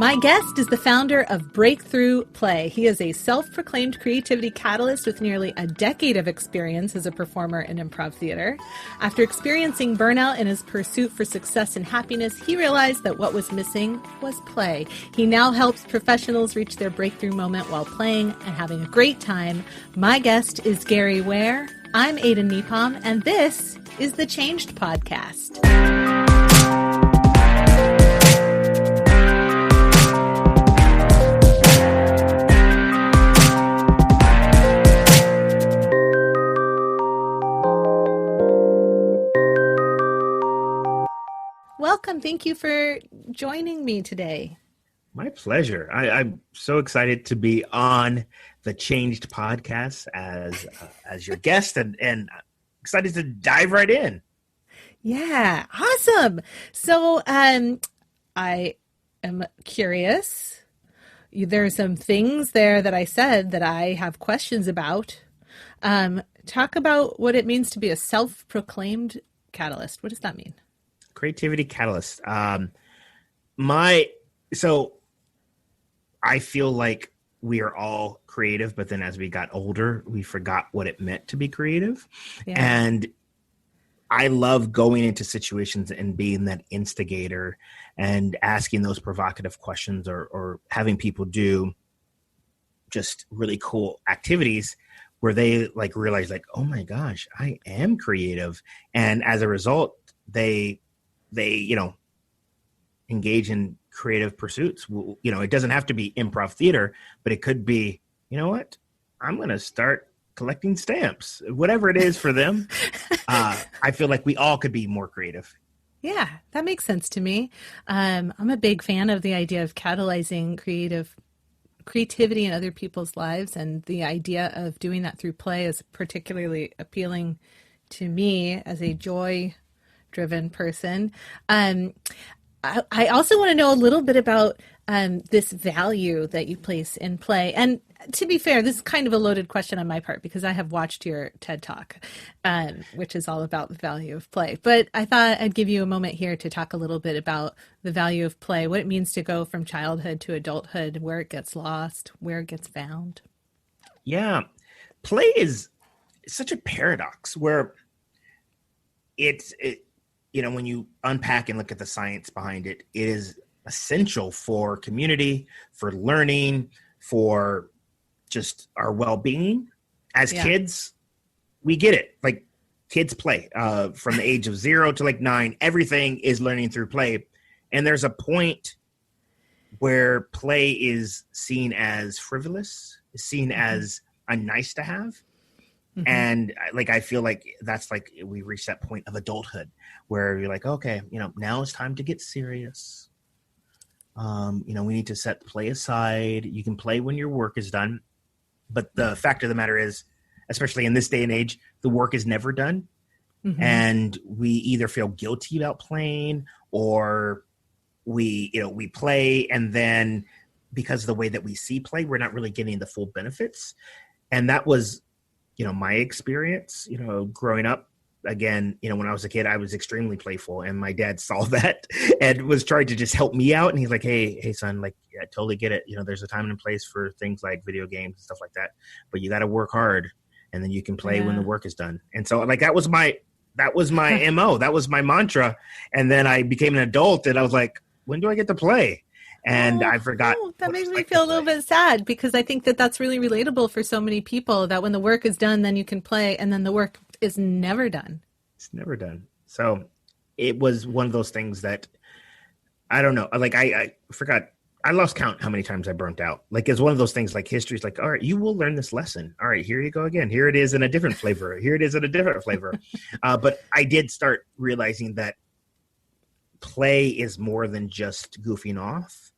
My guest is the founder of Breakthrough Play. He is a self-proclaimed creativity catalyst with nearly a decade of experience as a performer in improv theater. After experiencing burnout in his pursuit for success and happiness, he realized that what was missing was play. He now helps professionals reach their breakthrough moment while playing and having a great time. My guest is Gary Ware. I'm Aiden Nepom, and this is the Changed Podcast. Welcome. Thank you for joining me today. My pleasure. I'm so excited to be on the Changed Podcast as your guest and excited to dive right in. Yeah, awesome. So I am curious. There are some things there that I said that I have questions about. Talk about what it means to be a self-proclaimed catalyst. What does that mean? Creativity catalyst. So I feel like we are all creative, but then as we got older, we forgot what it meant to be creative. Yeah. And I love going into situations and being that instigator and asking those provocative questions or having people do just really cool activities where they like realize like, oh my gosh, I am creative. And as a result, they engage in creative pursuits. It doesn't have to be improv theater, but it could be, you know what? I'm going to start collecting stamps, whatever it is for them. I feel like we all could be more creative. Yeah, that makes sense to me. I'm a big fan of the idea of catalyzing creativity in other people's lives. And the idea of doing that through play is particularly appealing to me as a joy-driven person. I also want to know a little bit about this value that you place in play. And to be fair, this is kind of a loaded question on my part because I have watched your TED Talk, which is all about the value of play. But I thought I'd give you a moment here to talk a little bit about the value of play, what it means to go from childhood to adulthood, where it gets lost, where it gets found. Yeah. Play is such a paradox where when you unpack and look at the science behind it, it is essential for community, for learning, for just our well-being. As kids, we get it. Like kids play from the age of 0 to like 9. Everything is learning through play. And there's a point where play is seen as frivolous, is seen as a nice to have. Mm-hmm. And I feel like that's like we reach that point of adulthood where you're like, okay, now it's time to get serious. We need to set play aside. You can play when your work is done. But the fact of the matter is, especially in this day and age, the work is never done. Mm-hmm. And we either feel guilty about playing or we play. And then because of the way that we see play, we're not really getting the full benefits. And that was my experience, growing up. Again, when I was a kid, I was extremely playful, and my dad saw that and was trying to just help me out. And he's like, hey, son, like, I totally get it. There's a time and place for things like video games and stuff like that, but you got to work hard, and then you can play when the work is done. And so, like, that was my MO. That was my mantra. And then I became an adult, and I was like, when do I get to play? And I forgot. That makes me feel a little bit sad because I think that that's really relatable for so many people that when the work is done, then you can play, and then the work is never done. It's never done. So it was one of those things that I don't know. Like I forgot. I lost count how many times I burnt out. Like it's one of those things like history's like, all right, you will learn this lesson. All right, here you go again. Here it is in a different flavor. Here it is in a different flavor. But I did start realizing that play is more than just goofing off.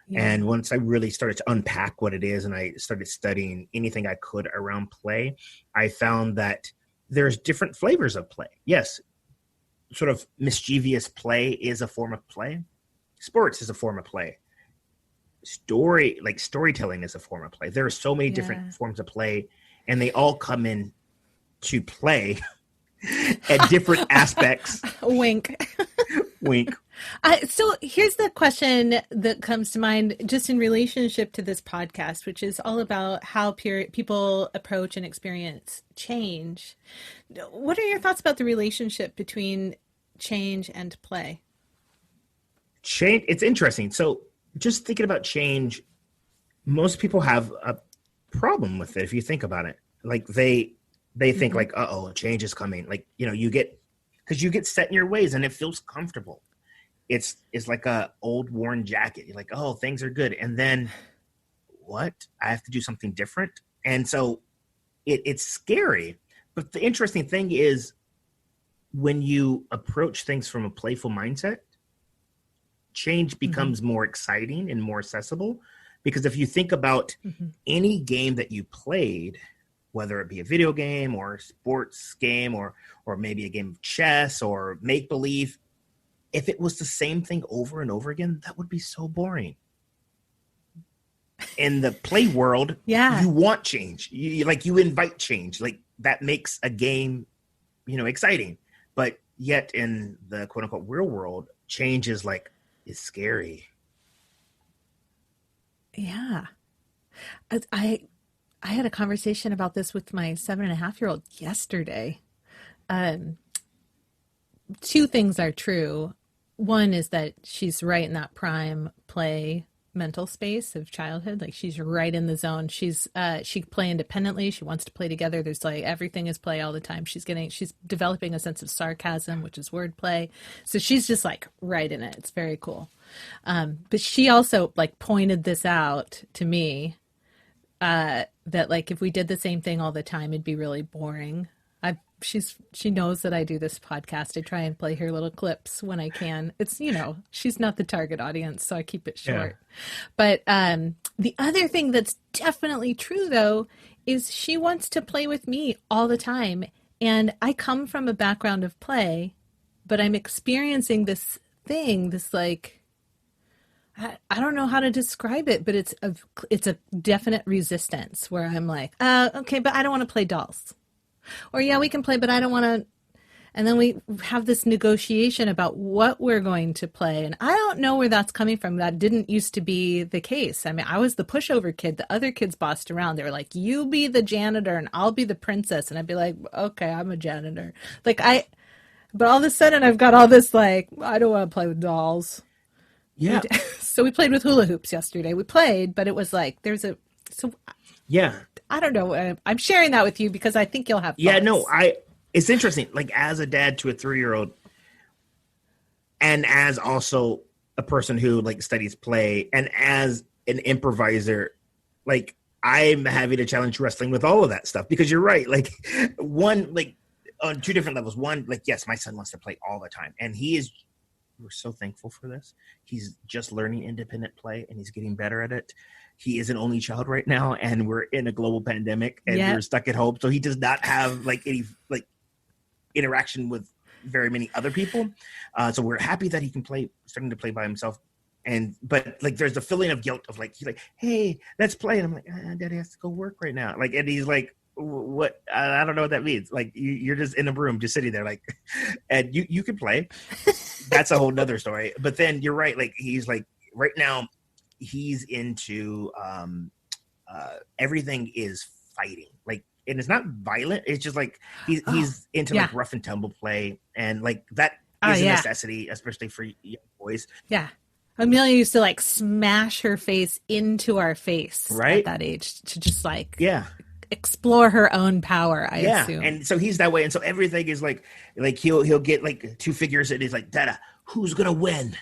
Yeah. And once I really started to unpack what it is and I started studying anything I could around play, I found that there's different flavors of play. Yes, sort of mischievous play is a form of play. Sports is a form of play. Storytelling is a form of play. There are so many different forms of play, and they all come in to play at different aspects. Wink. Wink. So here's the question that comes to mind just in relationship to this podcast, which is all about how people approach and experience change. What are your thoughts about the relationship between change and play? Change, it's interesting. So just thinking about change, most people have a problem with it if you think about it. Like they think like, uh-oh, change is coming. Like, you get set in your ways and it feels comfortable. It's like a old worn jacket. You're like, oh, things are good. And then what? I have to do something different. And so it's scary. But the interesting thing is when you approach things from a playful mindset, change becomes more exciting and more accessible. Because if you think about any game that you played, whether it be a video game or a sports game or maybe a game of chess or make-believe, if it was the same thing over and over again, that would be so boring. In the play world, you want change. You invite change. Like that makes a game, exciting. But yet in the quote unquote real world, change is scary. Yeah. I had a conversation about this with my 7.5-year-old yesterday. Two things are true. One is that she's right in that prime play mental space of childhood. Like she's right in the zone. She play independently. She wants to play together. There's everything is play all the time. She's developing a sense of sarcasm, which is wordplay. So she's just right in it. It's very cool. But she also pointed this out to me, that if we did the same thing all the time, it'd be really boring. She knows that I do this podcast. I try and play her little clips when I can. It's, she's not the target audience, so I keep it short. Yeah. But the other thing that's definitely true, though, is she wants to play with me all the time. And I come from a background of play, but I'm experiencing this thing, I don't know how to describe it, but it's a definite resistance where I'm like, okay, but I don't want to play dolls. Or yeah, we can play, but I don't want to. And then we have this negotiation about what we're going to play. And I don't know where that's coming from. That didn't used to be the case. I mean, I was the pushover kid. The other kids bossed around. They were like, you be the janitor and I'll be the princess. And I'd be like, okay, I'm a janitor. But all of a sudden I've got all this I don't want to play with dolls. Yeah. So we played with hula hoops yesterday. We played, but it was yeah. I don't know. I'm sharing that with you because I think you'll have thoughts. Yeah, no, it's interesting. As a dad to a 3-year-old and as also a person who studies play and as an improviser, I'm having to challenge wrestling with all of that stuff because you're right. One, on two different levels. One, yes, my son wants to play all the time and we're so thankful for this. He's just learning independent play and he's getting better at it. He is an only child right now and we're in a global pandemic and we're stuck at home. So he does not have any interaction with very many other people. So we're happy that he can starting to play by himself. But there's the feeling of guilt of he's like, hey, let's play. And I'm like, Daddy has to go work right now. And he's like, what? I don't know what that means. You're just in a room, just sitting there and you can play. That's a whole nother story. But then you're right. He's right now he's into everything is fighting. And it's not violent. It's just he's into rough and tumble play. And that is a necessity, especially for young boys. Yeah. Amelia used to smash her face into our face at that age to just explore her own power, I assume. And so he's that way. And so everything is he'll get two figures and he's like, Dada, who's gonna win?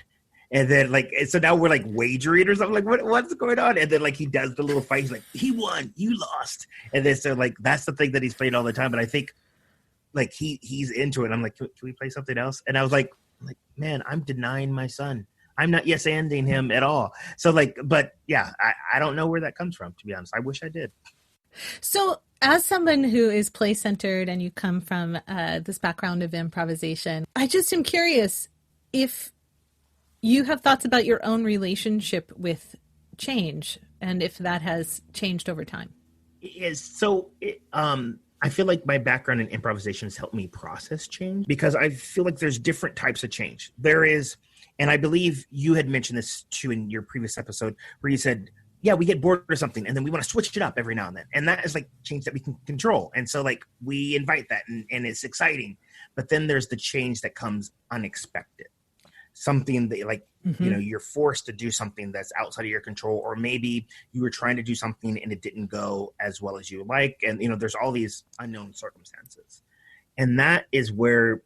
And then so now we're wagering or something. What's going on? And then he does the little fight. He's like, he won, you lost. And then so that's the thing that he's playing all the time. But I think he's into it. I'm like, can we play something else? And I was like, man, I'm denying my son. I'm not yes-anding him at all. So but yeah, I don't know where that comes from, to be honest. I wish I did. So as someone who is play-centered and you come from this background of improvisation, I just am curious if you have thoughts about your own relationship with change and if that has changed over time. Yes. So I feel like my background in improvisation has helped me process change because I feel like there's different types of change. There is And I believe you had mentioned this too in your previous episode where you said, yeah, we get bored or something and then we want to switch it up every now and then. And that is like change that we can control. And so like we invite that and it's exciting. But then there's the change that comes unexpected. Something that like, you know, you're forced to do something that's outside of your control, or maybe you were trying to do something and it didn't go as well as you like. And, you know, there's all these unknown circumstances. And that is where,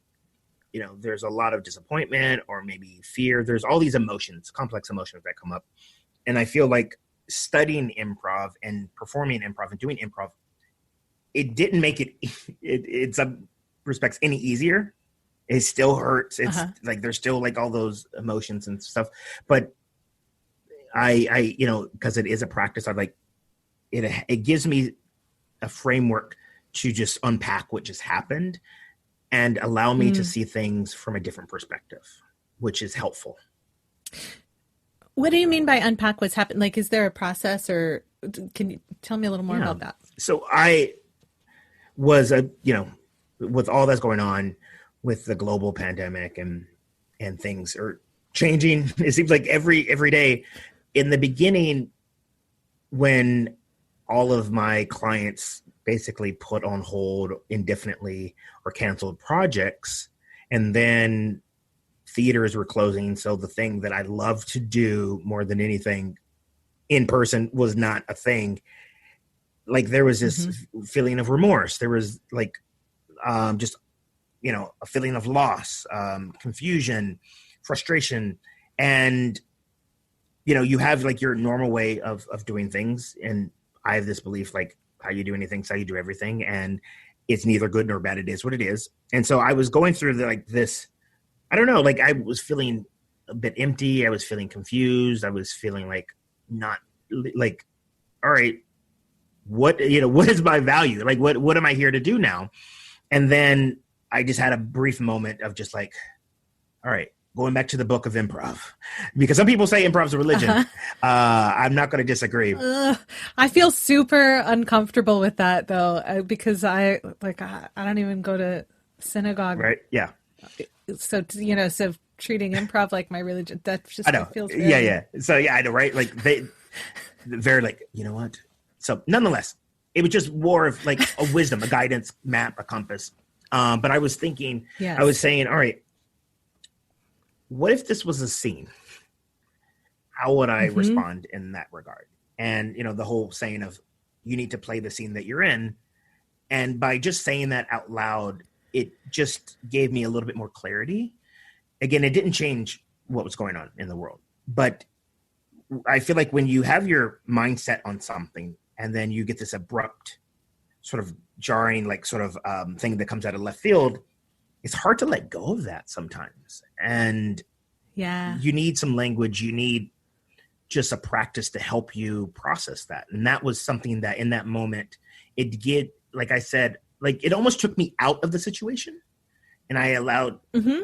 you know, there's a lot of disappointment or maybe fear. There's all these emotions, complex emotions that come up. And I feel like studying improv and performing improv and doing improv, it didn't make it in some respects any easier. It still hurts. It's like there's still like all those emotions and stuff. But I you know, because it is a practice, I like it gives me a framework to just unpack what just happened and allow me to see things from a different perspective, which is helpful. What do you mean by unpack what's happened? Like, is there a process, or can you tell me a little more about that? So I was, you know, with all that's going on with the global pandemic and things are changing. It seems like every day. In the beginning, when all of my clients basically put on hold indefinitely or canceled projects, and then theaters were closing. So the thing that I love to do more than anything in person was not a thing. Like there was this feeling of remorse. There was like just, you know, a feeling of loss, confusion, frustration. And, you know, you have like your normal way of doing things. And I have this belief, like how you do anything, so you do everything. And it's neither good nor bad. It is what it is. And so I was going through this, I don't know, like I was feeling a bit empty. I was feeling confused. I was feeling like not like, all right, what is my value? Like, what am I here to do now? And then I just had a brief moment of just like, all right, going back to the book of improv, because some people say improv is a religion. I'm not going to disagree. I feel super uncomfortable with that though, because I don't even go to synagogue. Right. Yeah. So, you know, so treating improv like my religion, that just I know. feels very... Yeah. So yeah, I know, right? Like they very like, you know what? So nonetheless, it was just more of like a wisdom, a guidance map, a compass. But I was thinking, I was saying, all right, what if this was a scene? How would I respond in that regard? And, you know, the whole saying of you need to play the scene that you're in. And by just saying that out loud, it just gave me a little bit more clarity. Again, it didn't change what was going on in the world, but I feel like when you have your mindset on something and then you get this abrupt sort of jarring, like sort of thing that comes out of left field, it's hard to let go of that sometimes. And you need some language, you need just a practice to help you process that. And that was something that in that moment, like I said, like it almost took me out of the situation, and I allowed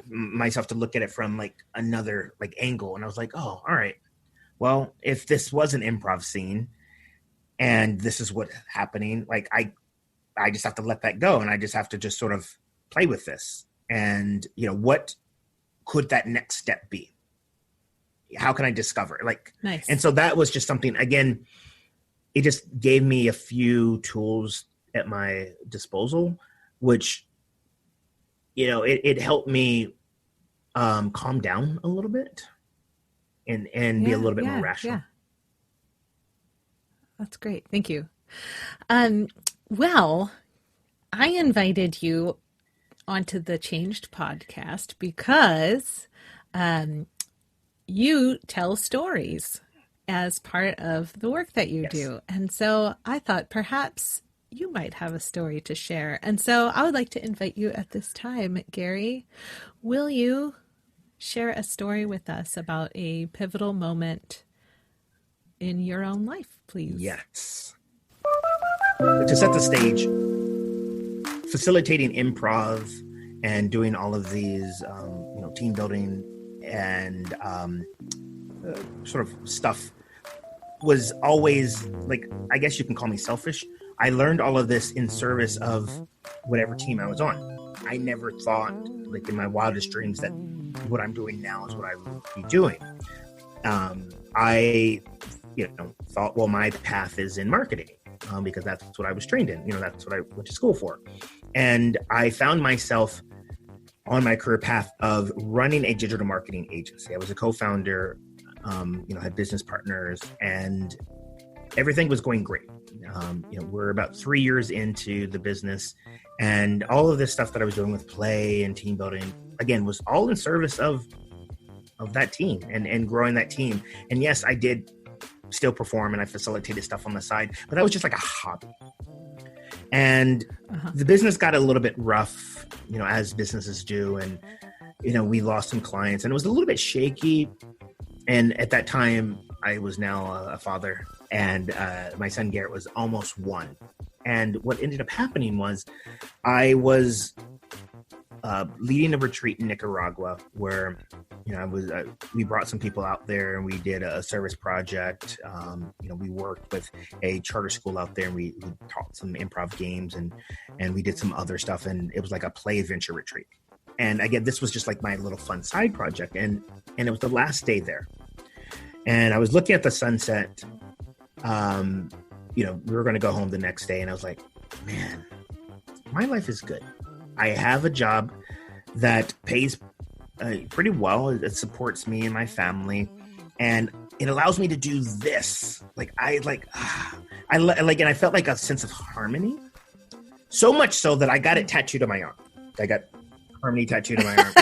myself to look at it from like another like angle. And I was like, oh, all right, well, if this was an improv scene and this is what's happening, like I just have to let that go. And I just have to just sort of play with this. And, you know, what could that next step be? How can I discover? Like, nice. And so that was just something, again, it just gave me a few tools at my disposal, which, you know, it helped me calm down a little bit and be a little bit more rational. Yeah. That's great. Thank you. Well, I invited you onto the Changed podcast because you tell stories as part of the work that you do. And so I thought perhaps you might have a story to share. And so I would like to invite you at this time, Gary. Will you share a story with us about a pivotal moment in your own life, please? Yes. To set the stage, facilitating improv and doing all of these, team building and sort of stuff was always like, I guess you can call me selfish. I learned all of this in service of whatever team I was on. I never thought, like in my wildest dreams, that what I'm doing now is what I would be doing. I, thought, well, my path is in marketing because that's what I was trained in. That's what I went to school for. And I found myself on my career path of running a digital marketing agency. I was a co-founder, had business partners, and everything was going great. We're about 3 years into the business, and all of this stuff that I was doing with play and team building, again, was all in service of that team and growing that team. And yes, I did still perform and I facilitated stuff on the side, but that was just like a hobby. And the business got a little bit rough, as businesses do. And, we lost some clients and it was a little bit shaky. And at that time, I was now a father, and my son Garrett was almost 1. And what ended up happening was I was leading a retreat in Nicaragua where, we brought some people out there and we did a service project. We worked with a charter school out there and we taught some improv games and we did some other stuff. And it was like a play adventure retreat. And again, this was just like my little fun side project. And it was the last day there. And I was looking at the sunset. We were going to go home the next day and I was like, man, my life is good. I have a job that pays pretty well. It supports me and my family, and it allows me to do this. And I felt like a sense of harmony. So much so that I got it tattooed on my arm. I got harmony tattooed on my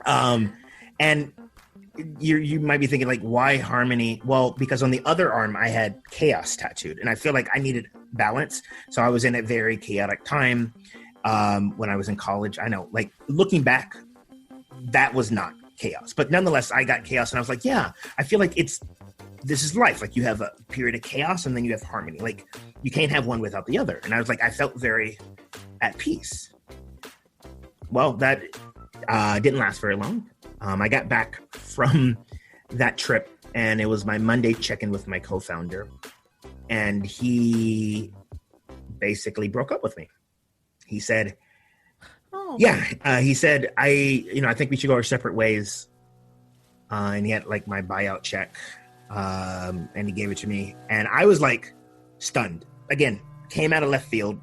arm. And you might be thinking, like, why harmony? Well, because on the other arm I had chaos tattooed, and I feel like I needed balance. So I was in a very chaotic time. When I was in college, I know, like, looking back, that was not chaos, but nonetheless, I got chaos, and I was like, yeah, I feel like this is life. Like, you have a period of chaos and then you have harmony. Like, you can't have one without the other. And I was like, I felt very at peace. Well, that didn't last very long. I got back from that trip, and it was my Monday check-in with my co-founder, and he basically broke up with me. He said, he said, I think we should go our separate ways. And he had like my buyout check, and he gave it to me. And I was like stunned. Again, came out of left field,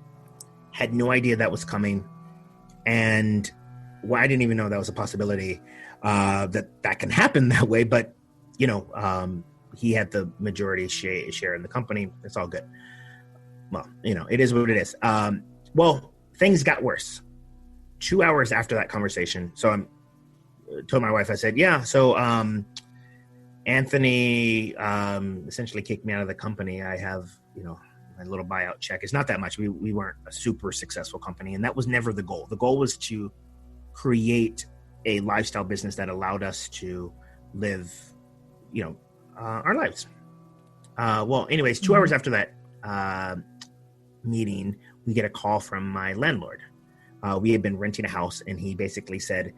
had no idea that was coming. And I didn't even know that was a possibility, that can happen that way. But, he had the majority share in the company. It's all good. Well, it is what it is. Things got worse. 2 hours after that conversation, so I told my wife, I said, so Anthony essentially kicked me out of the company. I have, my little buyout check. It's not that much. We weren't a super successful company, and that was never the goal. The goal was to create a lifestyle business that allowed us to live, our lives. Anyways, 2 hours after that meeting, we get a call from my landlord. We had been renting a house, and he basically said,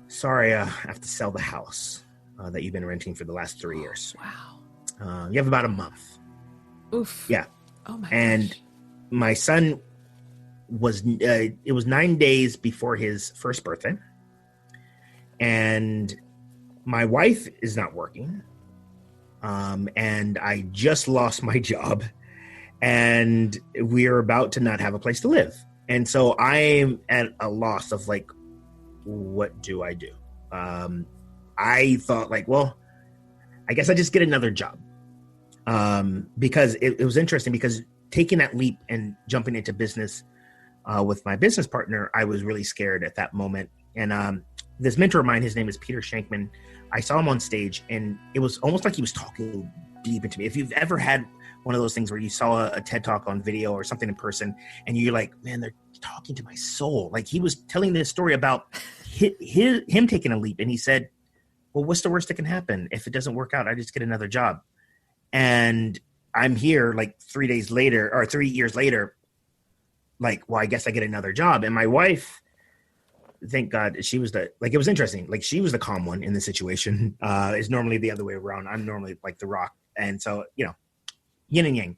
sorry, I have to sell the house that you've been renting for the last 3 years. Wow. You have about a month. Oof. Yeah. Oh my And gosh. my son it was 9 days before his first birthday. And my wife is not working. And I just lost my job. And we are about to not have a place to live. And so I'm at a loss of like, what do I do? I thought like, well, I guess I just get another job. Because it was interesting because taking that leap and jumping into business with my business partner, I was really scared at that moment. And this mentor of mine, his name is Peter Shankman. I saw him on stage, and it was almost like he was talking deep into me. If you've ever had one of those things where you saw a TED Talk on video or something in person, and you're like, man, they're talking to my soul. Like, he was telling this story about him taking a leap. And he said, well, what's the worst that can happen? If it doesn't work out, I just get another job. And I'm here like 3 years later, like, well, I guess I get another job. And my wife, thank God, she was it was interesting. Like, she was the calm one in the situation. It's normally the other way around. I'm normally like the rock. And so, yin and yang.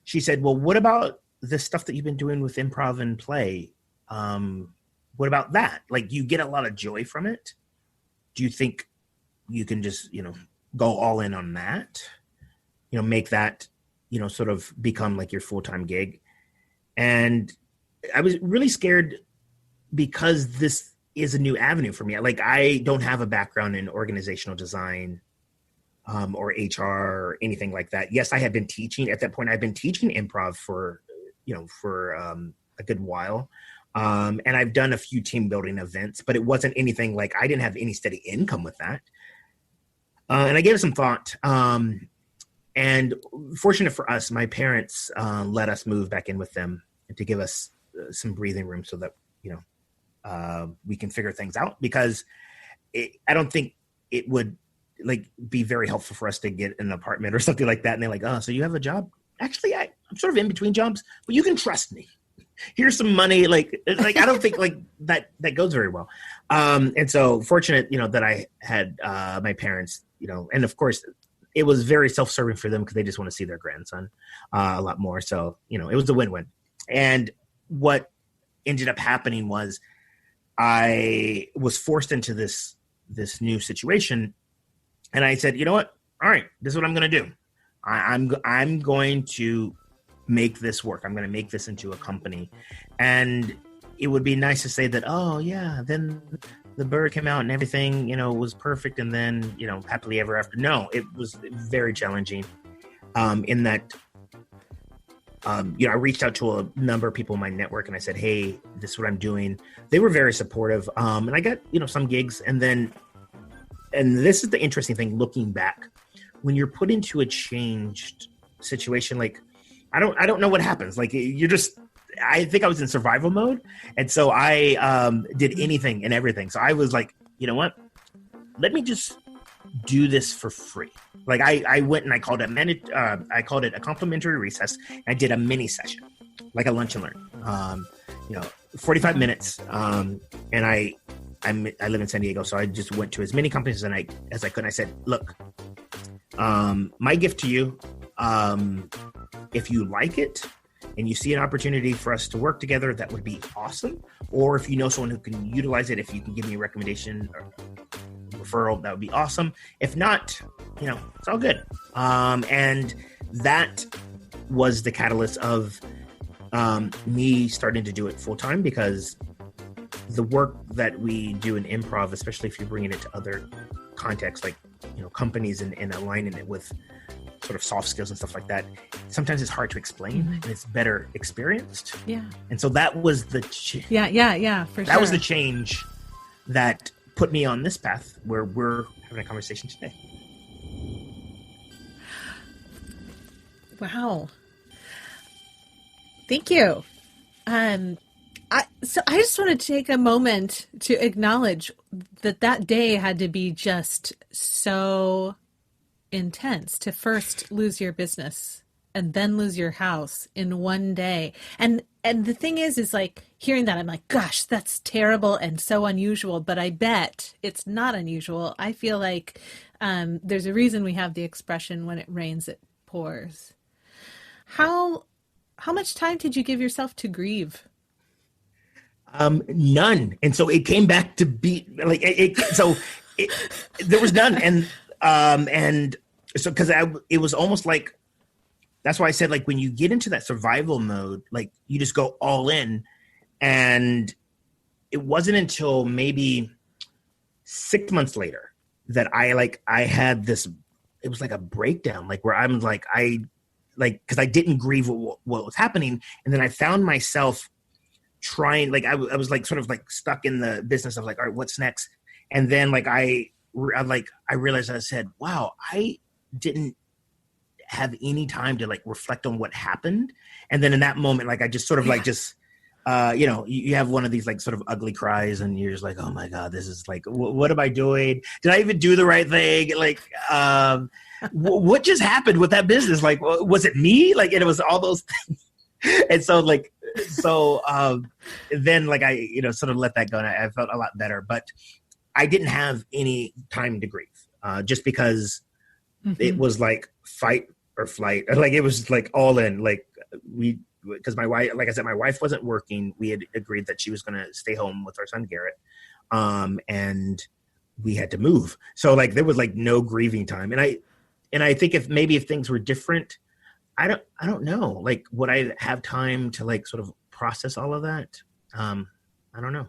She said, well, what about the stuff that you've been doing with improv and play? what about that? Like, you get a lot of joy from it. Do you think you can just, go all in on that, make that, sort of become like your full-time gig? And I was really scared because this is a new avenue for me. Like, I don't have a background in organizational design, or HR or anything like that. Yes, I had been teaching at that point. I've been teaching improv for a good while. And I've done a few team building events, but it wasn't anything like, I didn't have any steady income with that. And I gave it some thought. And fortunate for us, my parents let us move back in with them to give us some breathing room so that, we can figure things out, because I don't think it would like be very helpful for us to get an apartment or something like that. And they're like, oh, so you have a job? Actually, I'm sort of in between jobs, but you can trust me. Here's some money. Like I don't think like that goes very well. And so fortunate, that I had my parents, and of course it was very self-serving for them because they just want to see their grandson a lot more. So, it was a win-win. And what ended up happening was I was forced into this new situation. And I said, you know what? All right, this is what I'm going to do. I'm going to make this work. I'm going to make this into a company. And it would be nice to say that, oh yeah, then the bird came out and everything, was perfect. And then, happily ever after. No, it was very challenging. In that, I reached out to a number of people in my network and I said, hey, this is what I'm doing. They were very supportive. And I got, some gigs. And this is the interesting thing, looking back, when you're put into a changed situation, like, I don't know what happens. Like, I think I was in survival mode. And so I did anything and everything. So I was like, you know what, let me just do this for free. Like I went and I called it a complimentary recess. And I did a mini session, like a lunch and learn, 45 minutes. And I live in San Diego. So I just went to as many companies as I could. And I said, look, my gift to you, if you like it and you see an opportunity for us to work together, that would be awesome. Or if you know someone who can utilize it, if you can give me a recommendation or referral, that would be awesome. If not, it's all good. And that was the catalyst of me starting to do it full time, because the work that we do in improv, especially if you're bringing it to other contexts, like, companies and aligning it with sort of soft skills and stuff like that, sometimes it's hard to explain, and it's better experienced. Yeah. And so that was the that was the change that put me on this path where we're having a conversation today. Wow. Thank you. So I just want to take a moment to acknowledge that day had to be just so intense, to first lose your business and then lose your house in one day. And the thing is like, hearing that, I'm like, gosh, that's terrible and so unusual, but I bet it's not unusual. I feel like there's a reason we have the expression, when it rains, it pours. How much time did you give yourself to grieve? None. And so it came back to be like, there was none. And so, cause it was almost like, that's why I said, like, when you get into that survival mode, like, you just go all in. And it wasn't until maybe 6 months later that I had this, it was like a breakdown, like, where I'm like, cause I didn't grieve what was happening. And then I found myself trying, like, I was like sort of like stuck in the business of like, all right, what's next? And then like I realized, I said, wow, I didn't have any time to like reflect on what happened. And then in that moment, like, I just sort of like, just, you have one of these like sort of ugly cries, and you're just like, oh my God, this is like, what am I doing? Did I even do the right thing? Like, what just happened with that business? Like, was it me? Like, and it was all those things. And so like, then like I, sort of let that go, and I felt a lot better, but I didn't have any time to grieve, just because it was like fight or flight. Like, it was like all in, like because my wife, like I said, my wife wasn't working. We had agreed that she was going to stay home with our son Garrett, and we had to move. So like there was like no grieving time, and I think if things were different, I don't know, like would I have time to like sort of process all of that? I don't know.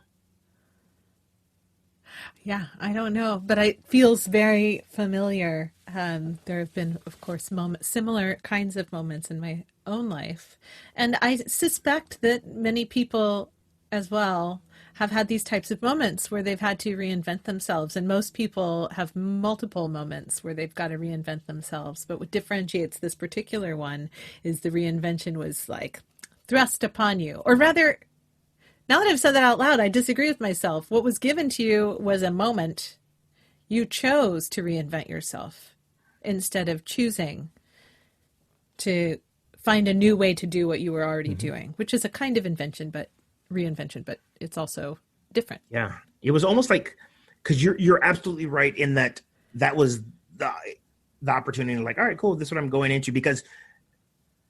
Yeah, I don't know, but it feels very familiar. There have been, of course, similar kinds of moments in my own life. And I suspect that many people as well have had these types of moments where they've had to reinvent themselves. And most people have multiple moments where they've got to reinvent themselves. But what differentiates this particular one is the reinvention was like thrust upon you, or rather, now that I've said that out loud, I disagree with myself. What was given to you was a moment. You chose to reinvent yourself instead of choosing to find a new way to do what you were already doing, which is a kind of reinvention, but it's also different. Yeah. It was almost like, because you're absolutely right in that was the opportunity, like, all right, cool, this is what I'm going into, because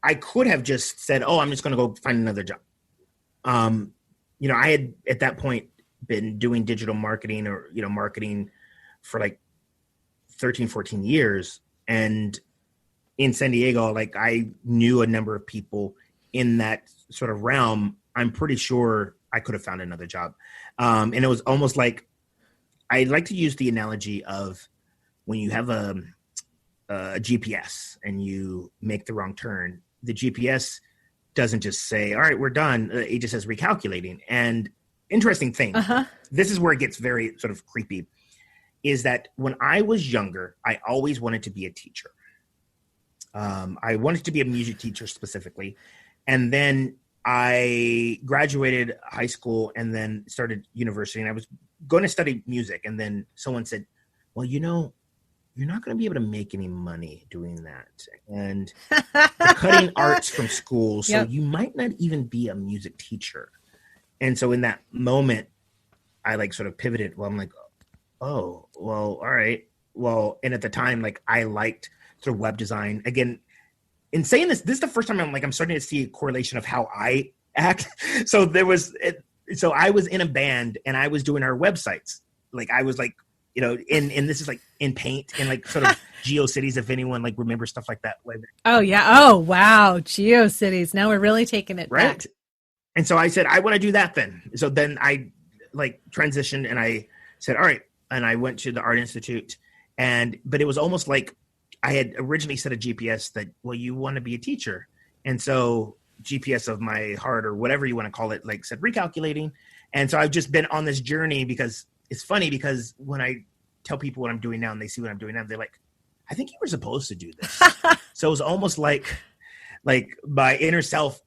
I could have just said, oh, I'm just going to go find another job. I had at that point been doing digital marketing or, marketing for like 13, 14 years. And in San Diego, like I knew a number of people in that sort of realm. I'm pretty sure I could have found another job. And it was almost like, I like to use the analogy of when you have a GPS and you make the wrong turn, the GPS doesn't just say, all right, we're done. It just says recalculating. And interesting thing, this is where it gets very sort of creepy, is that when I was younger, I always wanted to be a teacher. I wanted to be a music teacher specifically. And then I graduated high school and then started university, and I was going to study music. And then someone said, well, you're not going to be able to make any money doing that. And you're cutting arts from school, so you might not even be a music teacher. And so in that moment, I like sort of pivoted. Well, I'm like, oh, well, all right. Well, and at the time, like I liked sort of web design. Again, in saying this is the first time I'm starting to see a correlation of how I act. So I was in a band and I was doing our websites. Like I was like, and this is like in Paint and like sort of GeoCities, if anyone like remembers stuff like that. Oh yeah. Oh wow. GeoCities. Now we're really taking it back. And so I said, I want to do that then. So then I like transitioned and I said, all right. And I went to the Art Institute but it was almost like I had originally set a GPS that, well, you want to be a teacher. And so GPS of my heart or whatever you want to call it, like said recalculating. And so I've just been on this journey because it's funny because when I tell people what I'm doing now and they see what I'm doing now, they're like, I think you were supposed to do this. So it was almost like my inner self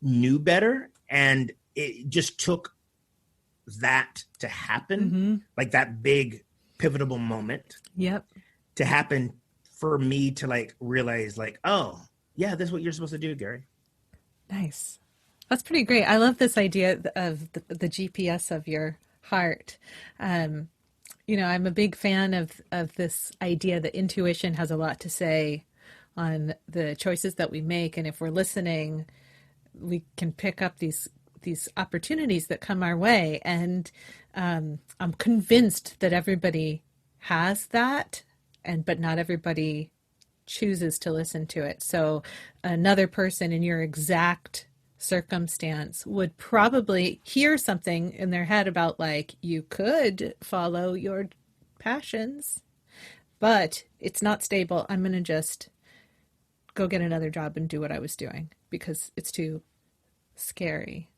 knew better. And it just took that to happen, like that big pivotal moment to happen for me to like realize like, oh yeah, this is what you're supposed to do, Gary. Nice. That's pretty great. I love this idea of the GPS of your heart. I'm a big fan of this idea that intuition has a lot to say on the choices that we make. And if we're listening, we can pick up these opportunities that come our way. And I'm convinced that everybody has that, but not everybody chooses to listen to it. So another person in your exact circumstance would probably hear something in their head about like, you could follow your passions, but it's not stable. I'm going to just go get another job and do what I was doing because it's too scary.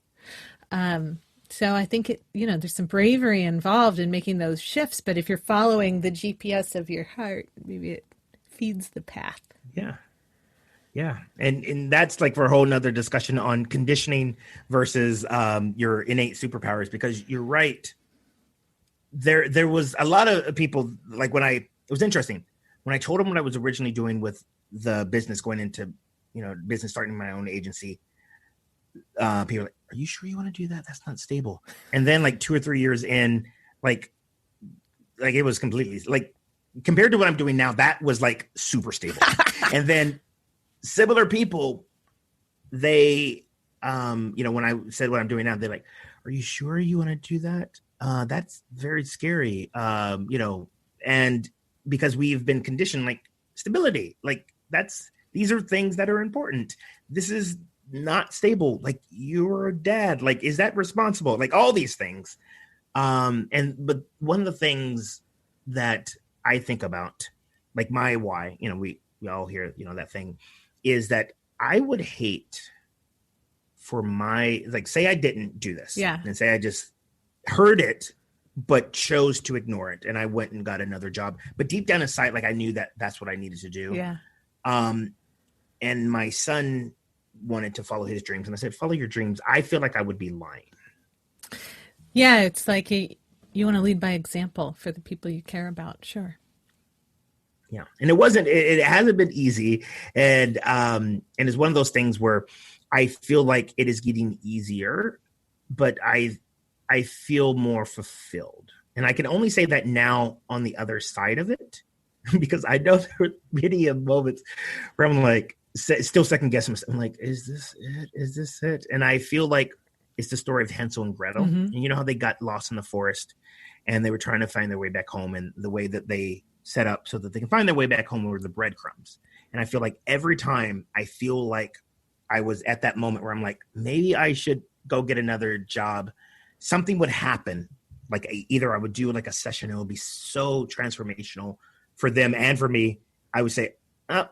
So I think there's some bravery involved in making those shifts, but if you're following the GPS of your heart, maybe it feeds the path. Yeah. Yeah. And that's like for a whole nother discussion on conditioning versus your innate superpowers, because you're right. There was a lot of people like it was interesting when I told them what I was originally doing with the business, going into, business, starting my own agency. People were like, are you sure you want to do that? That's not stable. And then like 2 or 3 years in, like it was completely like compared to what I'm doing now, that was like super stable. And then similar people, they when I said what I'm doing now, they're like, are you sure you want to do that? That's very scary. And because we've been conditioned, like stability, like these are things that are important. This is not stable. Like you're a dad. Like, is that responsible? Like all these things. But one of the things that I think about, like my why, we all hear, that thing is that I would hate for say I didn't do this, Yeah. and say I just heard it, but chose to ignore it. And I went and got another job, but deep down inside, like I knew that that's what I needed to do. Yeah. And my son wanted to follow his dreams. And I said, follow your dreams. I feel like I would be lying. Yeah. It's like you want to lead by example for the people you care about. Sure. Yeah. And it hasn't been easy. And it's one of those things where I feel like it is getting easier, but I feel more fulfilled. And I can only say that now on the other side of it, because I know there are many moments where I'm like, still second guessing myself. I'm like, is this it? Is this it? And I feel like it's the story of Hansel and Gretel. Mm-hmm. And you know how they got lost in the forest and they were trying to find their way back home, and the way that they set up so that they can find their way back home were the breadcrumbs. And I feel like every time I feel like I was at that moment where I'm like, maybe I should go get another job, something would happen. Like either I would do like a session, it would be so transformational for them and for me. I would say, oh,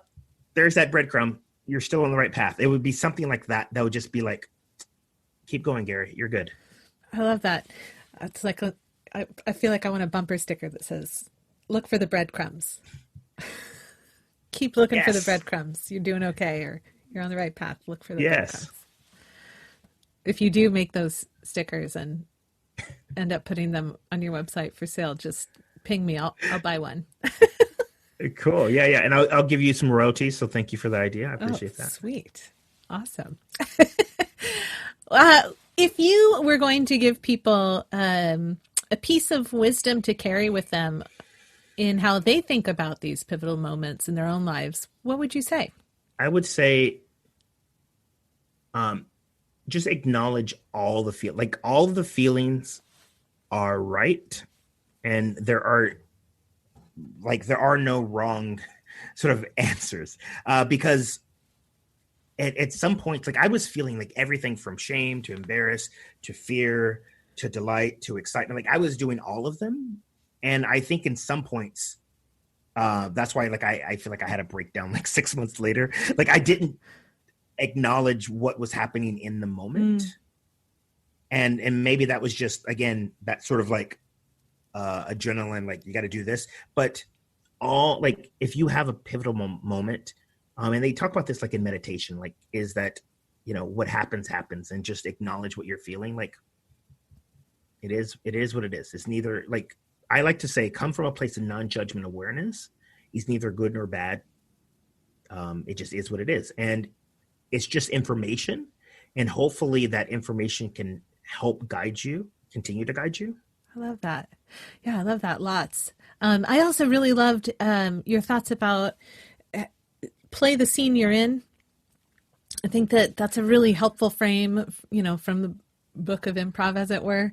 there's that breadcrumb. You're still on the right path. It would be something like that. That would just be like, keep going, Gary. You're good. I love that. It's like, I feel like I want a bumper sticker that says, look for the breadcrumbs. Keep looking for the breadcrumbs. You're doing okay, or you're on the right path. Look for the breadcrumbs. If you do make those stickers and end up putting them on your website for sale, just ping me. I'll buy one. Cool. Yeah. And I'll give you some royalties. So thank you for the idea. I appreciate that. Sweet. Awesome. If you were going to give people a piece of wisdom to carry with them in how they think about these pivotal moments in their own lives, what would you say? I would say just acknowledge all of the feelings are right, and there are no wrong sort of answers, because at some point, like I was feeling like everything from shame to embarrass to fear to delight to excitement. Like I was doing all of them. And I think in some points, that's why like I feel like I had a breakdown like 6 months later. Like I didn't acknowledge what was happening in the moment. And maybe that was just, again, that sort of like adrenaline, like you got to do this. But if you have a pivotal moment, and they talk about this like in meditation, like is that, what happens, and just acknowledge what you're feeling. Like it is what it is. It's neither, like, I like to say, come from a place of non-judgment awareness. It's neither good nor bad. It just is what it is. And it's just information. And hopefully that information can help continue to guide you. I love that. Yeah, I love that lots. I also really loved your thoughts about play the scene you're in. I think that's a really helpful frame, from the book of improv, as it were.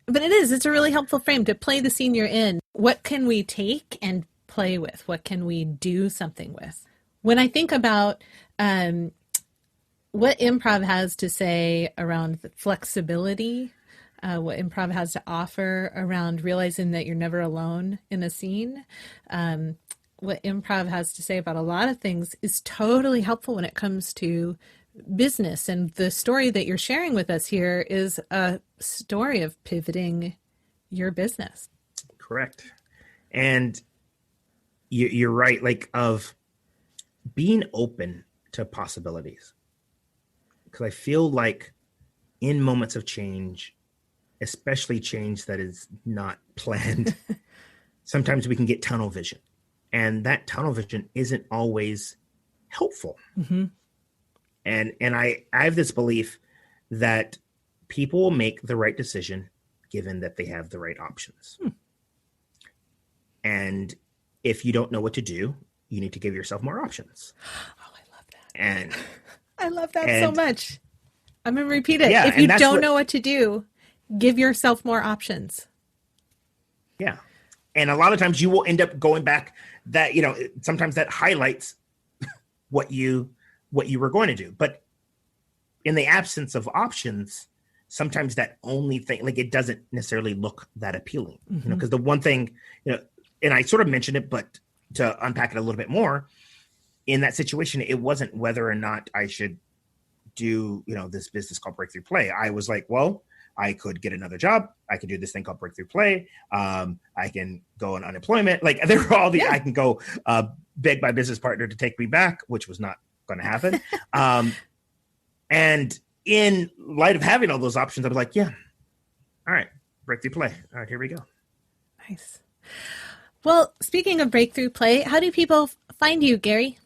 But it's a really helpful frame to play the scene you're in. What can we take and play with? What can we do something with? When I think about what improv has to say around flexibility, what improv has to offer around realizing that you're never alone in a scene, what improv has to say about a lot of things is totally helpful when it comes to business. And the story that you're sharing with us here is a story of pivoting your business. Correct. And you're right, like of being open to possibilities. Because I feel like in moments of change, especially change that is not planned, sometimes we can get tunnel vision. And that tunnel vision isn't always helpful. Mm-hmm. And I have this belief that people will make the right decision given that they have the right options. And if you don't know what to do, you need to give yourself more options. Oh, I love that. And I love that so And much. I'm going to repeat it. yeah, If you and don't know what to do, give yourself more options. yeah. And a lot of times you will end up going back that, sometimes that highlights what you were going to do. But in the absence of options, sometimes that only thing, like, it doesn't necessarily look that appealing, because the one thing, and I sort of mentioned it, but to unpack it a little bit more, in that situation, it wasn't whether or not I should do, this business called Breakthrough Play. I was like, well, I could get another job. I could do this thing called Breakthrough Play. I can go on unemployment. Like, there were all the, I can go beg my business partner to take me back, which was not going to happen. And in light of having all those options, I was like, yeah, all right, Breakthrough Play. All right, here we go. Nice. Well, speaking of Breakthrough Play, how do people find you, Gary?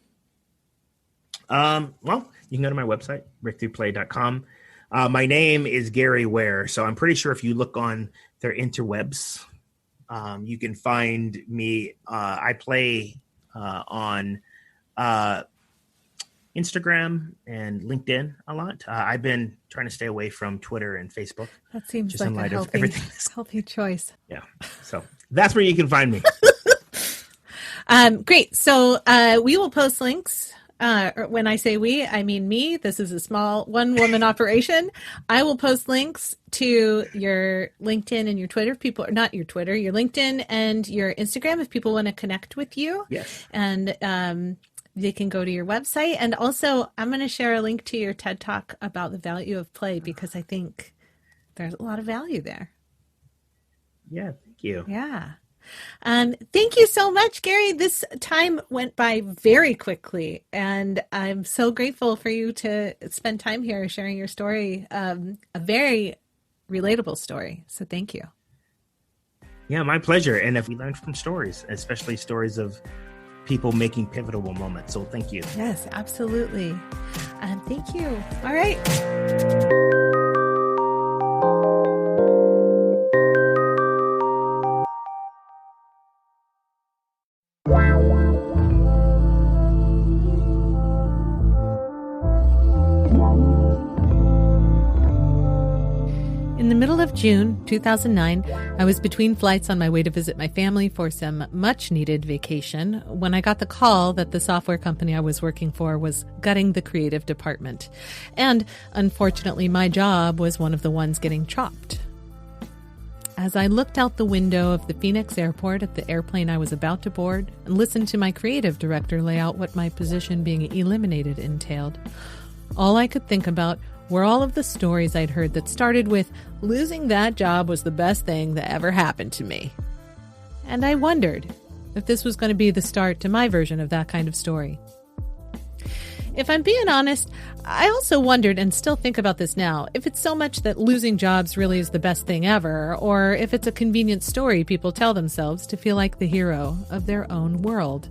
Well, you can go to my website, breakthroughplay.com. My name is Gary Ware, so I'm pretty sure if you look on their interwebs, you can find me. I play on Instagram and LinkedIn a lot. I've been trying to stay away from Twitter and Facebook. That seems just like in light a of everything. healthy choice. Yeah, so that's where you can find me. Great. So we will post links. When I say we, I mean me. This is a small one-woman operation. I will post links to your LinkedIn and your Twitter. People, not your Twitter, your LinkedIn and your Instagram if people want to connect with you. Yes. And they can go to your website. And also, I'm going to share a link to your TED Talk about the value of play, because I think there's a lot of value there. Yeah, thank you. Yeah. Thank you so much, Gary. This time went by very quickly, and I'm so grateful for you to spend time here sharing your story, a very relatable story. So thank you. Yeah, my pleasure. And if we learn from stories, especially stories of people making pivotal moments. So thank you. Yes, absolutely. Thank you. All right. In the middle of June 2009, I was between flights on my way to visit my family for some much-needed vacation when I got the call that the software company I was working for was gutting the creative department. And unfortunately, my job was one of the ones getting chopped. As I looked out the window of the Phoenix airport at the airplane I was about to board and listened to my creative director lay out what my position being eliminated entailed, all I could think about were all of the stories I'd heard that started with, losing that job was the best thing that ever happened to me. And I wondered if this was going to be the start to my version of that kind of story. If I'm being honest, I also wondered, and still think about this now, if it's so much that losing jobs really is the best thing ever, or if it's a convenient story people tell themselves to feel like the hero of their own world.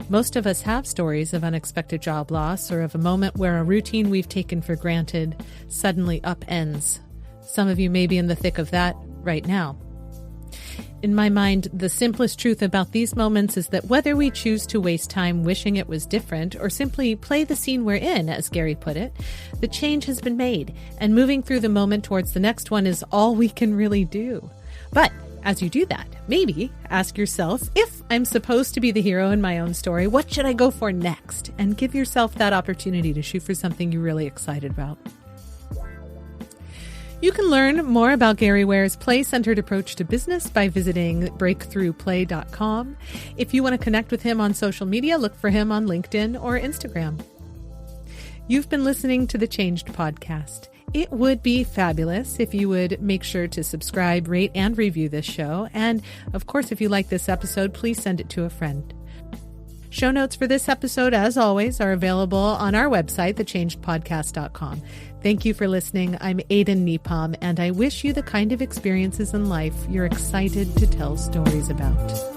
Most of us have stories of unexpected job loss or of a moment where a routine we've taken for granted suddenly upends. Some of you may be in the thick of that right now. In my mind, the simplest truth about these moments is that whether we choose to waste time wishing it was different or simply play the scene we're in, as Gary put it, the change has been made, and moving through the moment towards the next one is all we can really do. But as you do that, maybe ask yourself, if I'm supposed to be the hero in my own story, what should I go for next? And give yourself that opportunity to shoot for something you're really excited about. You can learn more about Gary Ware's play-centered approach to business by visiting breakthroughplay.com. If you want to connect with him on social media, look for him on LinkedIn or Instagram. You've been listening to the Changed Podcast. It would be fabulous if you would make sure to subscribe, rate, and review this show. And, of course, if you like this episode, please send it to a friend. Show notes for this episode, as always, are available on our website, thechangedpodcast.com. Thank you for listening. I'm Aidan Nepom, and I wish you the kind of experiences in life you're excited to tell stories about.